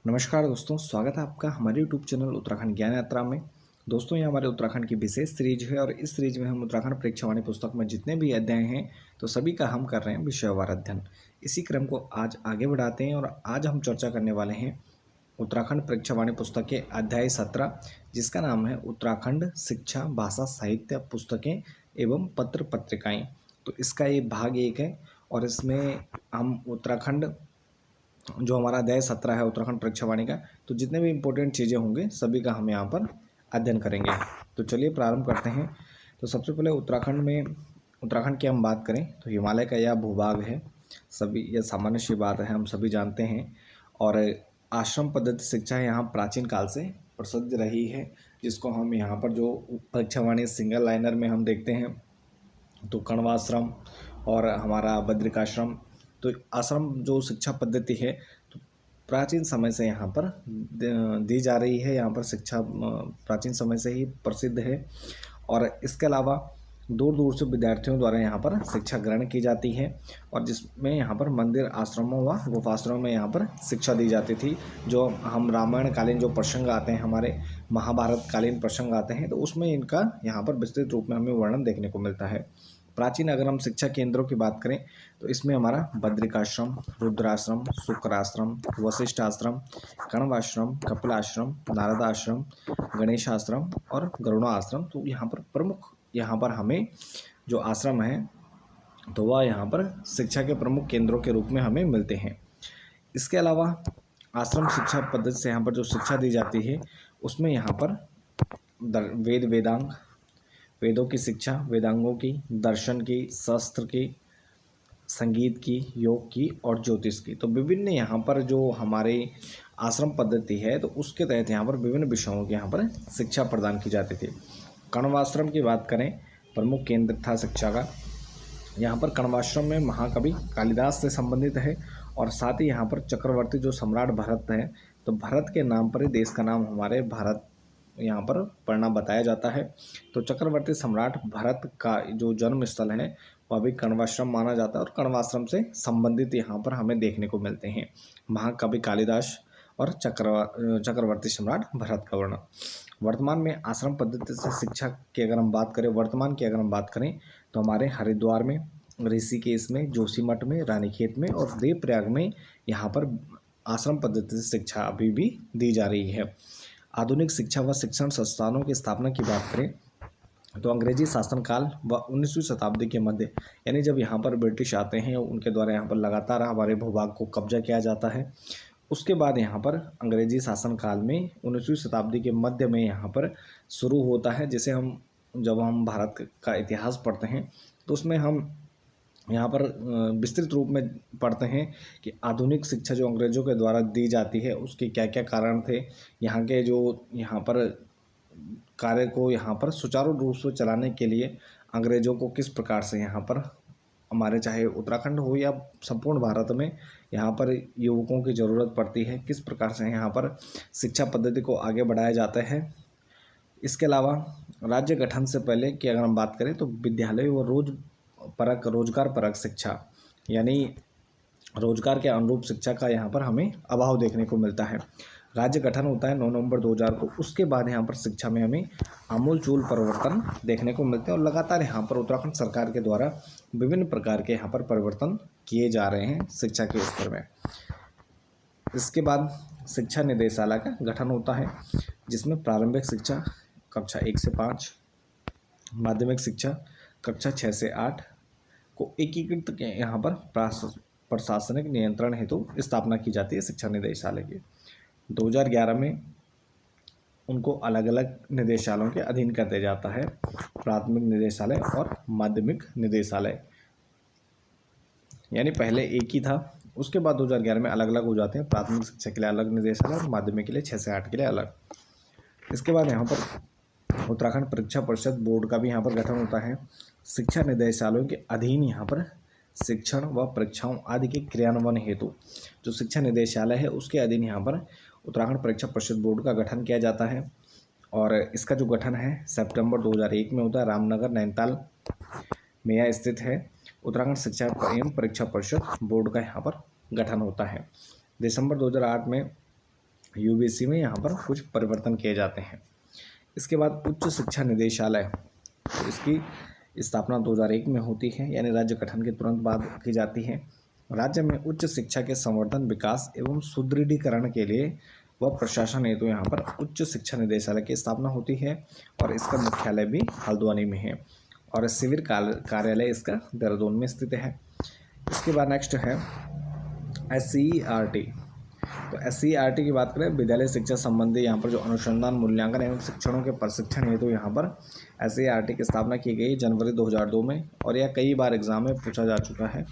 नमस्कार दोस्तों, स्वागत है आपका हमारे यूट्यूब चैनल उत्तराखंड ज्ञान यात्रा में। दोस्तों, ये हमारे उत्तराखंड की विशेष सीरीज है और इस सीरीज में हम उत्तराखंड परीक्षावाणी पुस्तक में जितने भी अध्याय हैं तो सभी का हम कर रहे हैं विषयवार अध्ययन। इसी क्रम को आज आगे बढ़ाते हैं और आज हम चर्चा करने वाले हैं उत्तराखंड परीक्षावाणी पुस्तक के अध्याय 17, जिसका नाम है उत्तराखंड शिक्षा भाषा साहित्य पुस्तकें एवं पत्र पत्रिकाएँ। तो इसका ये भाग 1 है और इसमें हम उत्तराखंड जो हमारा अध्याय 17 है उत्तराखंड परीक्षावाणी का, तो जितने भी इंपॉर्टेंट चीज़ें होंगे सभी का हम यहाँ पर अध्ययन करेंगे। तो चलिए प्रारंभ करते हैं। तो सबसे पहले उत्तराखंड की हम बात करें तो हिमालय का यह भूभाग है, सभी यह सामान्य सी बात है, हम सभी जानते हैं। और आश्रम पद्धति शिक्षा यहाँ प्राचीन काल से प्रसिद्ध रही है, जिसको हम यहाँ पर जो परीक्षावाणी सिंगल लाइनर में हम देखते हैं तो कण्वाश्रम और हमारा बद्रिकाश्रम। तो आश्रम जो शिक्षा पद्धति है तो प्राचीन समय से यहाँ पर दी जा रही है, यहाँ पर शिक्षा प्राचीन समय से ही प्रसिद्ध है। और इसके अलावा दूर दूर से विद्यार्थियों द्वारा यहाँ पर शिक्षा ग्रहण की जाती है और जिसमें यहाँ पर मंदिर आश्रमों व गुफाश्रमों में यहाँ पर शिक्षा दी जाती थी। जो हम रामायण कालीन जो प्रसंग आते हैं, हमारे महाभारत कालीन प्रसंग आते हैं, तो उसमें इनका यहाँ पर विस्तृत रूप में हमें वर्णन देखने को मिलता है। प्राचीन अगर हम शिक्षा केंद्रों की बात करें तो इसमें हमारा बद्रिकाश्रम, रुद्राश्रम, शुक्राश्रम, वशिष्ठ आश्रम, कण्वाश्रम, कपिलाश्रम, नारद आश्रम, गणेश आश्रम और गरुड़ा आश्रम, तो यहाँ पर प्रमुख यहाँ पर हमें जो आश्रम है तो वह यहाँ पर शिक्षा के प्रमुख केंद्रों के रूप में हमें मिलते हैं। इसके अलावा आश्रम शिक्षा पद्धति से यहाँ पर जो शिक्षा दी जाती है उसमें यहाँ पर वेदांग, वेदों की शिक्षा, वेदांगों की, दर्शन की, शास्त्र की, संगीत की, योग की और ज्योतिष की, तो विभिन्न यहाँ पर जो हमारे आश्रम पद्धति है तो उसके तहत यहाँ पर विभिन्न विषयों की यहाँ पर शिक्षा प्रदान की जाती थी। कण्वाश्रम की बात करें, प्रमुख केंद्र था शिक्षा का। यहाँ पर कण्वाश्रम में महाकवि कालिदास से संबंधित है और साथ ही यहाँ पर चक्रवर्ती जो सम्राट भरत है, तो भरत के नाम पर ही देश का नाम हमारे भारत यहाँ पर पढ़ना बताया जाता है। तो चक्रवर्ती सम्राट भरत का जो जन्म स्थल है वह भी कण्वाश्रम माना जाता है और कण्वाश्रम से संबंधित यहाँ पर हमें देखने को मिलते हैं महाकवि कालिदास और चक्रवर्ती सम्राट भरत का वर्णन। वर्तमान में आश्रम पद्धति से शिक्षा की अगर हम बात करें, वर्तमान की अगर हम बात करें तो हमारे हरिद्वार में, ऋषिकेश में, जोशीमठ में, रानीखेत में और देवप्रयाग में यहाँ पर आश्रम पद्धति से शिक्षा अभी भी दी जा रही है। आधुनिक शिक्षा व शिक्षण संस्थानों की स्थापना की बात करें तो अंग्रेजी शासनकाल व 19वीं शताब्दी के मध्य, यानी जब यहाँ पर ब्रिटिश आते हैं उनके द्वारा यहाँ पर लगातार हमारे भूभाग को कब्जा किया जाता है, उसके बाद यहाँ पर अंग्रेजी शासनकाल में 19वीं शताब्दी के मध्य में यहाँ पर शुरू होता है। जैसे जब हम भारत का इतिहास पढ़ते हैं तो उसमें हम यहाँ पर विस्तृत रूप में पढ़ते हैं कि आधुनिक शिक्षा जो अंग्रेज़ों के द्वारा दी जाती है उसके क्या क्या कारण थे, यहाँ के जो यहाँ पर कार्य को यहाँ पर सुचारू रूप से चलाने के लिए अंग्रेज़ों को किस प्रकार से यहाँ पर हमारे चाहे उत्तराखंड हो या संपूर्ण भारत में यहाँ पर युवकों की ज़रूरत पड़ती है, किस प्रकार से यहाँ पर शिक्षा पद्धति को आगे बढ़ाया जाता है। इसके अलावा राज्य गठन से पहले की अगर हम बात करें तो विद्यालय व रोजगार परक शिक्षा, यानी रोजगार के अनुरूप शिक्षा का यहाँ पर हमें अभाव देखने को मिलता है। राज्य गठन होता है 9 नवंबर 2000 को, उसके बाद यहाँ पर शिक्षा में हमें आमूलचूल परिवर्तन देखने को मिलते हैं और लगातार यहाँ पर उत्तराखंड सरकार के द्वारा विभिन्न प्रकार के यहाँ पर परिवर्तन किए जा रहे हैं शिक्षा के स्तर में। इसके बाद शिक्षा निदेशालय का गठन होता है, जिसमें प्रारंभिक शिक्षा कक्षा 1 से 5, माध्यमिक शिक्षा कक्षा 6 से 8 को एकीकृत के यहाँ पर प्रशासनिक नियंत्रण हेतु स्थापना की जाती है शिक्षा निदेशालय की। 2011 में उनको अलग अलग निदेशालयों के अधीन कर दिया जाता है, प्राथमिक निदेशालय और माध्यमिक निदेशालय, यानी पहले एक ही था, उसके बाद 2011 में अलग अलग हो जाते हैं। प्राथमिक शिक्षा के लिए अलग निदेशालय और माध्यमिक के लिए 6 से 8 के लिए अलग। इसके बाद यहाँ पर उत्तराखंड परीक्षा परिषद बोर्ड का भी यहाँ पर गठन होता है। शिक्षा निदेशालयों के अधीन यहाँ पर शिक्षण व परीक्षाओं आदि के क्रियान्वयन हेतु जो शिक्षा निदेशालय है उसके अधीन यहाँ पर उत्तराखंड परीक्षा परिषद बोर्ड का गठन किया जाता है और इसका जो गठन है सितंबर 2001 में होता है। रामनगर नैनीताल में यह स्थित है। उत्तराखंड शिक्षा एवं परीक्षा परिषद बोर्ड का यहाँ पर गठन होता है। दिसंबर 2008 में यूबीसी में यहाँ पर कुछ परिवर्तन किए जाते हैं। इसके बाद उच्च शिक्षा निदेशालय, तो इसकी स्थापना 2001 में होती है, यानी राज्य गठन के तुरंत बाद की जाती है। राज्य में उच्च शिक्षा के संवर्धन, विकास एवं सुदृढ़ीकरण के लिए व प्रशासन हेतु यहाँ पर उच्च शिक्षा निदेशालय की स्थापना होती है और इसका मुख्यालय भी हल्द्वानी में है और सिविल कार्यालय इसका देहरादून में स्थित है। इसके बाद नेक्स्ट है SCERT। तो SCERT की बात करें, विद्यालय शिक्षा संबंधी यहाँ पर जो अनुसंधान, मूल्यांकन एवं शिक्षणों के प्रशिक्षण हेतु यहाँ पर SCERT की स्थापना की गई जनवरी 2002 में, और यह कई बार एग्जाम में पूछा जा चुका है।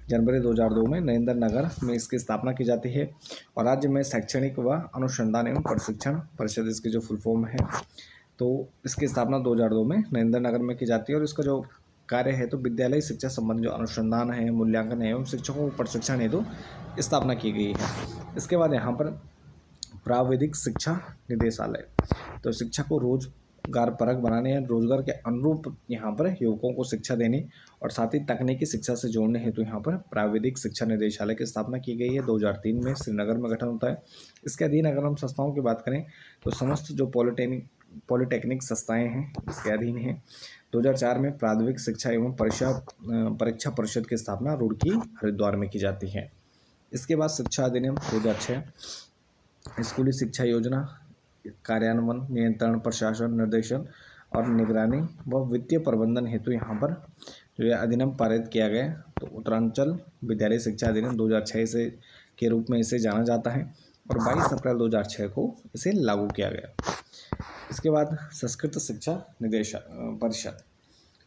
जनवरी 2002 में नरेंद्र नगर में इसकी स्थापना की जाती है और राज्य में शैक्षणिक व अनुसंधान एवं प्रशिक्षण परिषद, इसकी जो फुल फॉर्म है, तो इसकी स्थापना 2002 में नरेंद्र नगर में की जाती है और इसका जो कार्य है तो विद्यालय शिक्षा संबंधी जो अनुसंधान है, मूल्यांकन है एवं शिक्षकों को प्रशिक्षण हेतु स्थापना की गई है। इसके बाद यहाँ पर प्राविधिक शिक्षा निदेशालय, तो शिक्षा को रोजगार परक बनाने या रोजगार के अनुरूप यहाँ पर युवकों को शिक्षा देने और साथ ही तकनीकी शिक्षा से जोड़ने हेतु यहाँ पर प्राविधिक शिक्षा निदेशालय की स्थापना की गई है। 2003 में श्रीनगर में गठन होता है। इसके अधीन अगर हम संस्थाओं की बात करें तो समस्त जो पॉलिटेक्निक संस्थाएं हैं इसके अधीन हैं। 2004 में प्राथमिक शिक्षा एवं परीक्षा परिषद की स्थापना रुड़की, हरिद्वार में की जाती है। इसके बाद शिक्षा अधिनियम 2006, स्कूली शिक्षा योजना कार्यान्वयन, नियंत्रण, प्रशासन, निर्देशन और निगरानी व वित्तीय प्रबंधन हेतु यहाँ पर जो यह अधिनियम पारित किया गया, तो उत्तरांचल विद्यालय शिक्षा अधिनियम 2006 से के रूप में इसे जाना जाता है और 22 अप्रैल 2006 को इसे लागू किया गया। इसके बाद संस्कृत शिक्षा परिषद,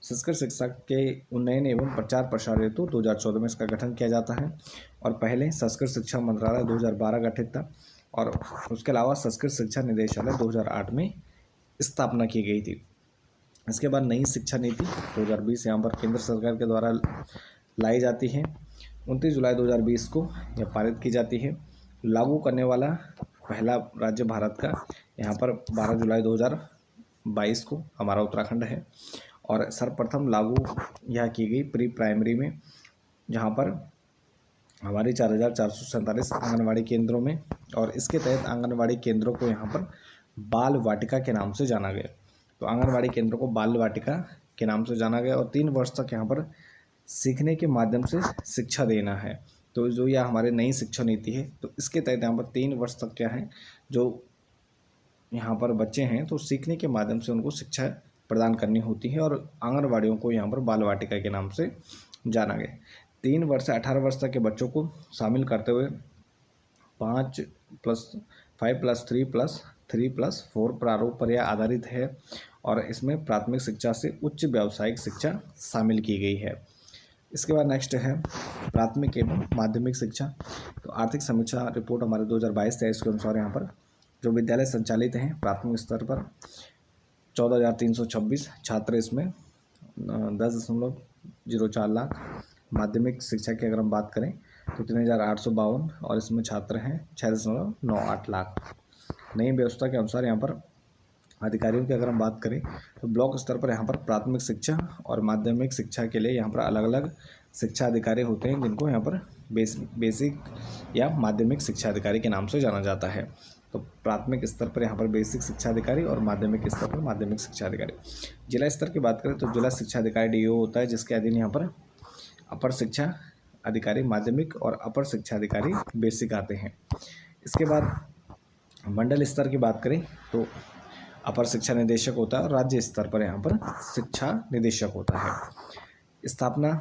संस्कृत शिक्षा के उन्नयन एवं प्रचार प्रसार हेतु 2014 में इसका गठन किया जाता है और पहले संस्कृत शिक्षा मंत्रालय 2012 गठित था और उसके अलावा संस्कृत शिक्षा निदेशालय 2008 में स्थापना की गई थी। इसके बाद नई शिक्षा नीति 2020 यहाँ पर केंद्र सरकार के द्वारा लाई जाती है। 29 जुलाई 2020 को यह पारित की जाती है। लागू करने वाला पहला राज्य भारत का यहाँ पर 12 जुलाई 2022 को हमारा उत्तराखंड है और सर्वप्रथम लागू यह की गई प्री प्राइमरी में, जहाँ पर हमारे 4447 आंगनवाड़ी केंद्रों में, और इसके तहत आंगनवाड़ी केंद्रों को यहाँ पर बाल वाटिका के नाम से जाना गया। तो आंगनवाड़ी केंद्रों को बाल वाटिका के नाम से जाना गया और 3 वर्ष तक यहाँ पर सीखने के माध्यम से शिक्षा देना है। तो जो यह हमारे नई शिक्षा नीति है, तो इसके तहत यहाँ पर 3 वर्ष तक क्या है, जो यहाँ पर बच्चे हैं तो सीखने के माध्यम से उनको शिक्षा प्रदान करनी होती है और आंगनवाड़ियों को यहाँ पर बाल वाटिका के नाम से जाना गया। 3 वर्ष से 18 वर्ष तक के बच्चों को शामिल करते हुए 5+3+3+4 प्रारूप पर यह आधारित है और इसमें प्राथमिक शिक्षा से उच्च व्यावसायिक शिक्षा शामिल की गई है। इसके बाद नेक्स्ट है प्राथमिक एवं माध्यमिक शिक्षा। तो आर्थिक समीक्षा रिपोर्ट हमारे 2022-23 के अनुसार यहाँ पर जो विद्यालय संचालित हैं प्राथमिक स्तर पर 14,326 छात्र, इसमें 10.04 लाख। माध्यमिक शिक्षा की अगर हम बात करें तो 3,852 और इसमें छात्र हैं 6.98 लाख। नई व्यवस्था के अनुसार यहाँ पर अधिकारियों की अगर हम बात करें तो ब्लॉक स्तर पर यहाँ पर प्राथमिक शिक्षा और माध्यमिक शिक्षा के लिए यहाँ पर अलग अलग शिक्षा अधिकारी होते हैं, जिनको यहाँ पर बेसिक या माध्यमिक शिक्षा अधिकारी के नाम से जाना जाता है। तो प्राथमिक स्तर पर यहाँ पर बेसिक शिक्षा अधिकारी और माध्यमिक स्तर पर माध्यमिक शिक्षा अधिकारी। जिला स्तर की बात करें तो जिला शिक्षा अधिकारी DO होता है, जिसके अधीन यहाँ पर अपर शिक्षा अधिकारी माध्यमिक और अपर शिक्षा अधिकारी बेसिक आते हैं। इसके बाद मंडल स्तर की बात करें तो अपर शिक्षा निदेशक होता है और राज्य स्तर पर यहाँ पर शिक्षा निदेशक होता है। स्थापना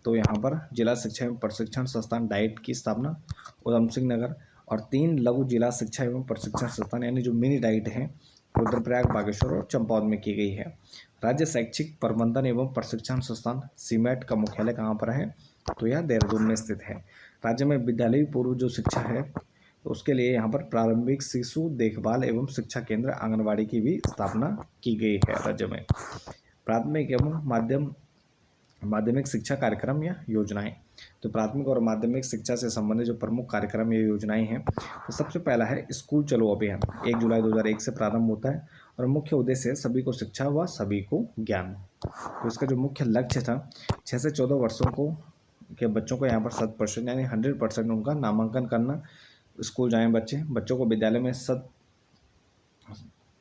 तो यहाँ पर जिला शिक्षा एवं प्रशिक्षण संस्थान डाइट की स्थापना उधम सिंह नगर और 3 लघु जिला शिक्षा एवं प्रशिक्षण संस्थान यानी जो मिनी डाइट हैं रुद्रप्रयाग, बागेश्वर और चंपावत में की गई है। राज्य शैक्षिक प्रबंधन एवं प्रशिक्षण संस्थान सीमैट का मुख्यालय कहाँ पर है, तो यह देहरादून में स्थित है। राज्य में विद्यालय पूर्व जो शिक्षा है तो उसके लिए यहाँ पर प्रारंभिक शिशु देखभाल एवं शिक्षा केंद्र आंगनवाड़ी की भी स्थापना की गई है। राज्य में प्राथमिक एवं माध्यमिक शिक्षा कार्यक्रम या योजनाएं, तो प्राथमिक और माध्यमिक शिक्षा से संबंधित जो प्रमुख कार्यक्रम या योजनाएं हैं, तो सबसे पहला है स्कूल चलो अभियान। 1 जुलाई 2001 से प्रारंभ होता है और मुख्य उद्देश्य है सभी को शिक्षा व सभी को ज्ञान। तो इसका जो मुख्य लक्ष्य था 6 से 14 वर्षों के बच्चों को यहाँ पर 100% यानी 100% उनका नामांकन करना, स्कूल जाएं बच्चों को विद्यालय में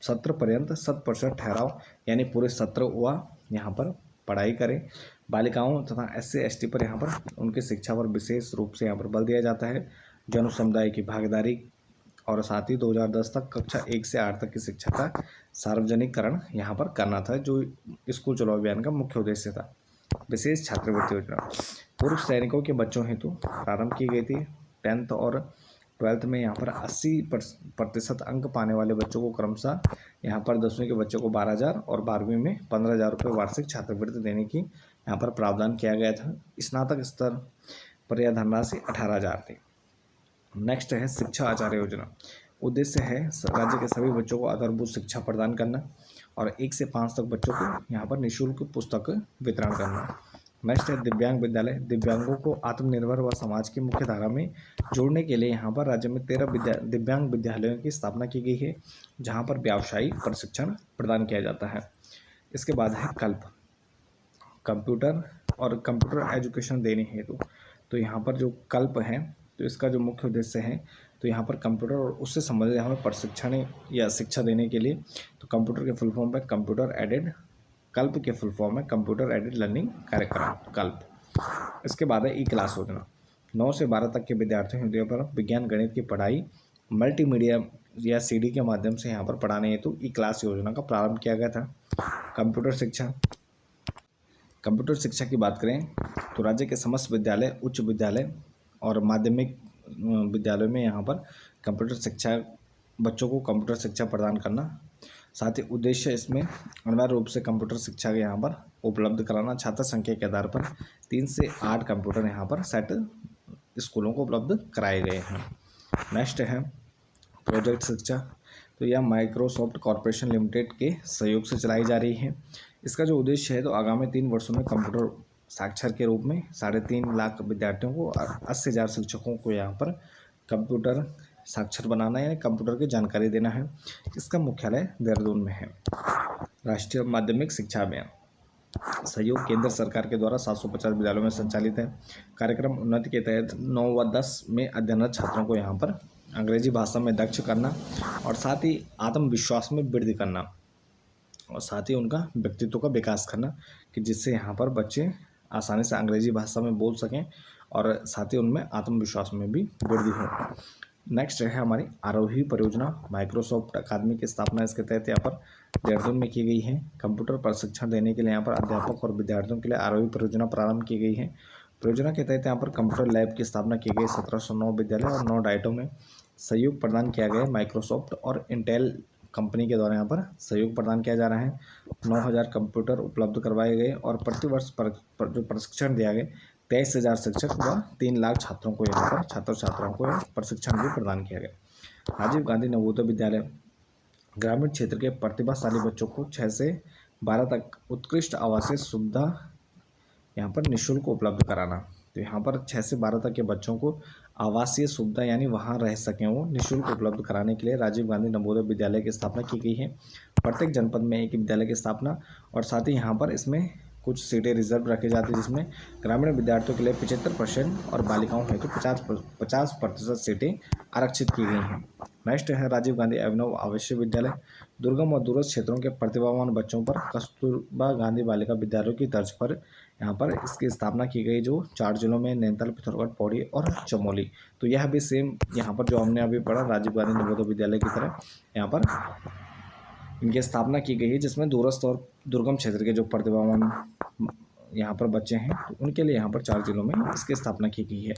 सत्र पर्यंत 100% ठहराव यानी पूरे सत्र हुआ यहाँ पर पढ़ाई करें। बालिकाओं तथा SC ST पर यहाँ पर उनकी शिक्षा पर विशेष रूप से यहाँ पर बल दिया जाता है। जन समुदाय की भागीदारी और साथ ही 2010 तक कक्षा 1 से 8 तक की शिक्षा का सार्वजनिकरण यहाँ पर करना था, जो स्कूल चलो अभियान का मुख्य उद्देश्य था। विशेष छात्रवृत्ति योजना पूर्व सैनिकों के बच्चों हेतु प्रारंभ की गई थी। 10th और 12th में यहाँ पर 80% अंक पाने वाले बच्चों को क्रमशः यहाँ पर 10वीं के बच्चों को 12,000 और 12वीं में 15,000 रुपये वार्षिक छात्रवृत्ति देने की यहाँ पर प्रावधान किया गया था। स्नातक स्तर पर यह धनराशि 18,000 थी। नेक्स्ट है शिक्षा आचार्य योजना। उद्देश्य है राज्य के सभी बच्चों को आधारभूत शिक्षा प्रदान करना और 1 से 5 तक बच्चों को यहाँ पर निःशुल्क पुस्तक वितरण करना। नेक्स्ट है दिव्यांग विद्यालय। दिव्यांगों को आत्मनिर्भर व समाज की मुख्य धारा में जोड़ने के लिए यहाँ पर राज्य में 13 दिव्यांग विद्यालयों की स्थापना की गई है, जहाँ पर व्यावसायिक प्रशिक्षण प्रदान किया जाता है। इसके बाद है कल्प, कंप्यूटर एजुकेशन देने हेतु। तो यहाँ पर जो कल्प है, तो इसका जो मुख्य उद्देश्य है, तो यहाँ पर कंप्यूटर और उससे संबंधित हमें प्रशिक्षण या शिक्षा देने के लिए, तो कंप्यूटर के फुल फॉर्म है कल्प के फुल फॉर्म है कंप्यूटर एडेड लर्निंग कार्यक्रम कल्प। इसके बाद है क्लास योजना। 9 से 12 तक के विद्यार्थियों पर विज्ञान गणित की पढ़ाई मल्टीमीडिया या CD के माध्यम से यहाँ पर पढ़ाने हेतु क्लास योजना का प्रारंभ किया गया था। कंप्यूटर शिक्षा की बात करें तो राज्य के समस्त विद्यालय, उच्च विद्यालय और माध्यमिक विद्यालयों में यहाँ पर बच्चों को कंप्यूटर शिक्षा प्रदान करना। साथ ही उद्देश्य इसमें अनिवार्य रूप से कंप्यूटर शिक्षा के यहाँ पर उपलब्ध कराना। छात्र संख्या के आधार पर 3 से 8 कंप्यूटर यहाँ पर सेट स्कूलों को उपलब्ध कराए गए हैं। नेक्स्ट है प्रोजेक्ट शिक्षा। तो यह माइक्रोसॉफ्ट कॉरपोरेशन लिमिटेड के सहयोग से चलाई जा रही है। इसका जो उद्देश्य है, तो आगामी 3 वर्षों में कंप्यूटर साक्षर के रूप में 3.5 लाख विद्यार्थियों को और 80,000 शिक्षकों को यहाँ पर कंप्यूटर साक्षर बनाना है, कंप्यूटर की जानकारी देना है। इसका मुख्यालय देहरादून में है। राष्ट्रीय माध्यमिक शिक्षा अभियान सहयोग केंद्र सरकार के द्वारा 750 विद्यालयों में संचालित है। कार्यक्रम उन्नति के तहत 9 व 10 में अध्ययनरत छात्रों को यहाँ पर अंग्रेजी भाषा में दक्ष करना और साथ ही आत्मविश्वास में वृद्धि करना और साथ ही उनका व्यक्तित्व का विकास करना, कि जिससे यहाँ पर बच्चे आसानी से अंग्रेजी भाषा में बोल सकें और साथ ही उनमें आत्मविश्वास में भी वृद्धि हो। नेक्स्ट है हमारी आरोही परियोजना। माइक्रोसॉफ्ट अकादमी की स्थापना इसके तहत यहाँ पर देहरादून में की गई है। कंप्यूटर प्रशिक्षण देने के लिए यहाँ पर अध्यापक और विद्यार्थियों के लिए आरोही परियोजना प्रारंभ की गई है। परियोजना के तहत यहाँ पर कंप्यूटर लैब की स्थापना की गई। 1709 विद्यालय और 9 डाइटों में सहयोग प्रदान किया गया। माइक्रोसॉफ्ट और इंटेल कंपनी के द्वारा यहाँ पर सहयोग प्रदान किया जा रहा है। 9,000 कंप्यूटर उपलब्ध करवाए गए और प्रतिवर्ष जो प्रशिक्षण दिया गया 23,000 शिक्षक व 3 लाख छात्रों को यहाँ पर छात्राओं को प्रशिक्षण भी प्रदान किया गया। राजीव गांधी नवोदय विद्यालय ग्रामीण क्षेत्र के प्रतिभाशाली बच्चों को 6 से 12 तक उत्कृष्ट आवासीय सुविधा यहाँ पर निःशुल्क उपलब्ध कराना। तो यहाँ पर 6 से 12 तक के बच्चों को आवासीय सुविधा यानी वहाँ रह सकें वो निःशुल्क उपलब्ध कराने के लिए राजीव गांधी नवोदय विद्यालय की स्थापना की गई है। प्रत्येक जनपद में एक विद्यालय की स्थापना और साथ ही यहाँ पर इसमें कुछ सीटें रिजर्व रखी जाती है, जिसमें ग्रामीण विद्यार्थियों के लिए 75% और बालिकाओं हेतु 50% सीटें आरक्षित की गई हैं। नेक्स्ट है राजीव गांधी अभिनव आवासीय विद्यालय। दुर्गम और दूरस्थ क्षेत्रों के प्रतिभावान बच्चों पर कस्तूरबा गांधी बालिका विद्यालयों की तर्ज पर यहाँ पर इसकी स्थापना की गई, जो 4 जिलों में नैनीताल, पिथौरागढ़, पौड़ी और चमोली। तो यह भी सेम यहाँ पर जो हमने अभी पढ़ा राजीव गांधी नवोदय विद्यालय की तरह यहाँ पर इनकी स्थापना की गई है, जिसमें दूरस्थ और दुर्गम क्षेत्र के जो प्रतिभावान यहाँ पर बच्चे हैं, तो उनके लिए यहाँ पर 4 जिलों में इसकी स्थापना की गई है।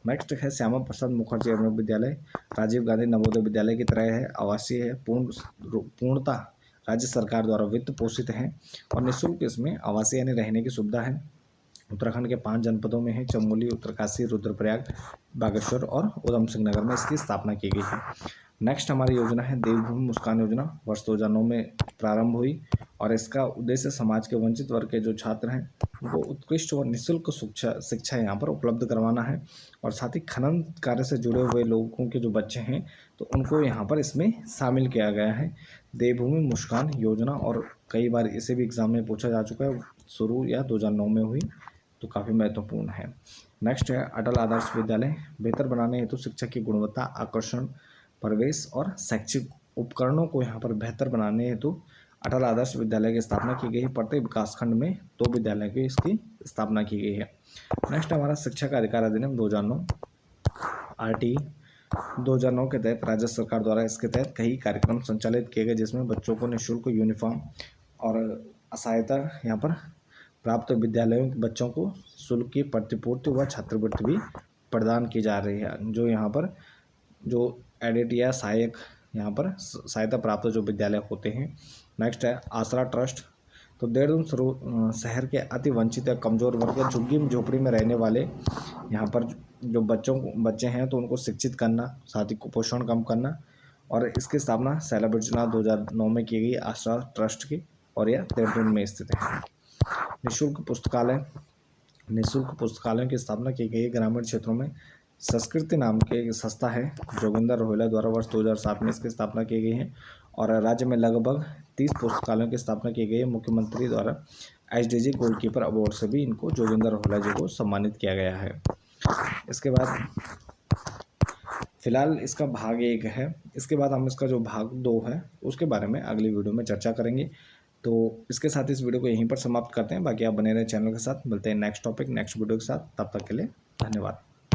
नेक्स्ट है श्यामा प्रसाद मुखर्जी अभिनव विद्यालय। राजीव गांधी नवोदय विद्यालय की तरह है, आवासीय है, पूर्णतः राज्य सरकार द्वारा वित्त पोषित है और निःशुल्क इसमें आवासीय यानी रहने की सुविधा है। उत्तराखंड के 5 जनपदों में है, चमोली, उत्तरकाशी, रुद्रप्रयाग, बागेश्वर और उधम सिंह नगर में इसकी स्थापना की गई है। नेक्स्ट हमारी योजना है देवभूमि मुस्कान योजना। वर्ष 2009 में प्रारंभ हुई और इसका उद्देश्य समाज के वंचित वर्ग के जो छात्र हैं उनको उत्कृष्ट और निःशुल्क शिक्षा यहाँ पर उपलब्ध करवाना है और साथ ही खनन कार्य से जुड़े हुए लोगों के जो बच्चे हैं तो उनको यहाँ पर इसमें शामिल किया गया है। देवभूमि मुस्कान योजना, और कई बार इसे भी एग्जाम में पूछा जा चुका है, शुरू या 2009 में हुई, तो काफ़ी महत्वपूर्ण है। नेक्स्ट है अटल आदर्श विद्यालय, बेहतर बनाने हेतु शिक्षा की गुणवत्ता, आकर्षण, प्रवेश और शैक्षिक उपकरणों को यहाँ पर बेहतर बनाने हेतु अटल आदर्श विद्यालय की स्थापना की गई है। प्रत्येक विकासखंड में 2 विद्यालय की इसकी स्थापना की गई है। नेक्स्ट हमारा शिक्षा का अधिकार अधिनियम 2009 RT 2009 के तहत राज्य सरकार द्वारा इसके तहत कई कार्यक्रम संचालित किए गए, जिसमें बच्चों को निःशुल्क यूनिफॉर्म और सहायता यहाँ पर प्राप्त विद्यालयों के बच्चों को शुल्क की प्रतिपूर्ति व छात्रवृत्ति भी प्रदान की जा रही है। जो यहाँ पर जो एडिट या सहायक यहाँ पर सहायता प्राप्त जो विद्यालय होते हैं। नेक्स्ट है आसरा ट्रस्ट, तो देहरादून शहर के अति वंचित या कमज़ोर वर्ग या झुग्गी झोपड़ी में रहने वाले यहाँ पर जो बच्चे हैं तो उनको शिक्षित करना, साथ ही कुपोषण कम करना, और इसकी स्थापना सैलाब चुनाव 2009 में की गई आसरा ट्रस्ट की, और यह देहरादून में स्थित है। निःशुल्क पुस्तकालयों की स्थापना की गई। ग्रामीण क्षेत्रों में संस्कृति नाम के एक संस्था है, जोगिंदर रोहिला द्वारा वर्ष 2007 में इसकी स्थापना की गई है, और राज्य में लगभग 30 पुस्तकालयों की स्थापना की गई है। मुख्यमंत्री द्वारा HDG गोलकीपर अवार्ड से भी इनको जोगिंदर रोहिला जी को सम्मानित किया गया है। इसके बाद फिलहाल इसका भाग 1 है, इसके बाद हम इसका जो भाग 2 है उसके बारे में अगली वीडियो में चर्चा करेंगे। तो इसके साथ इस वीडियो को यहीं पर समाप्त करते हैं। बाकी आप बने रहे चैनल के साथ, मिलते हैं नेक्स्ट टॉपिक नेक्स्ट वीडियो के साथ। तब तक के लिए धन्यवाद।